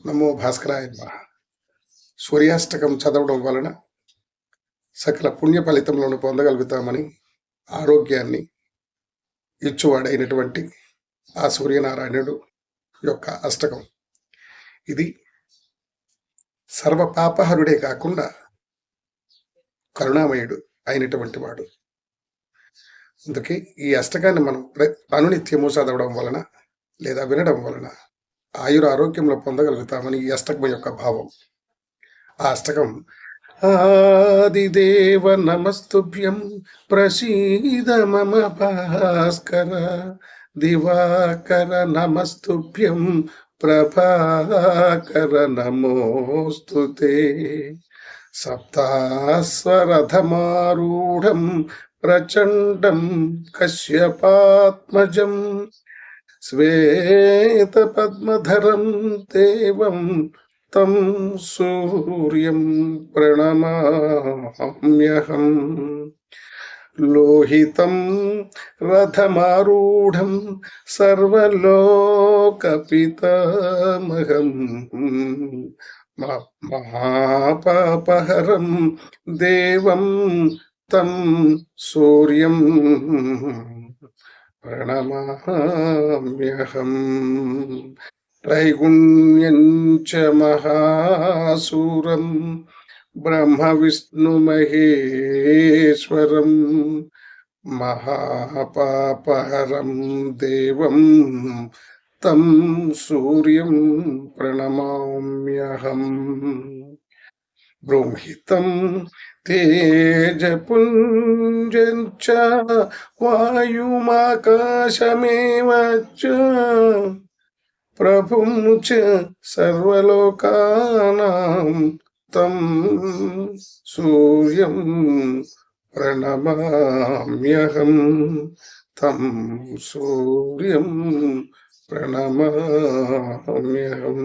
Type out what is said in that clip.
నమో భాస్కరాయ నమః. సూర్యాష్టకం చదవడం వలన సకల పుణ్య ఫలితములను పొందగలుగుతామని ఆరోగ్యాన్ని ఇచ్చువాడైనటువంటి ఆ సూర్యనారాయణుడు యొక్క అష్టకం ఇది సర్వ పాపహరుడే కాకుండా కరుణామయుడు అయినటువంటి వాడు. అందుకే ఈ అష్టకాన్ని మనం అనునిత్యము చదవడం వలన లేదా వినడం వలన ఆయురారోగ్యంలో పొందగలుగుతామని ఈ అష్టకం యొక్క భావం. ఆ అష్టకం ఆదిదేవ నమస్తుభ్యం ప్రసీద మమ భాస్కర దివాకర నమస్తుభ్యం ప్రభాకర నమోస్తుతే సప్తాస్వరథమారూఢం ప్రచండం కశ్యపాత్మజం శ్వేతపద్మధరం దేవం తం సూర్యం ప్రణమామ్యహం లోహితం రథమారూఢం సర్వలోకపితామహం మహాపాపహరం దేవం తం సూర్యం ప్రణమామ్యహం త్రైగుణ్యం చ మహాసూరం బ్రహ్మ విష్ణు మహేశ్వరం మహాపాపహరం దేవం తం సూర్యం ప్రణమామ్యహం బ్రహ్మితం తేజపుంజం చ వాయుమాకాశమేవ చ ప్రభుం చ సర్వలోకానాం తం సూర్యం ప్రణమామ్యహం తం సూర్యం ప్రణమామ్యహం.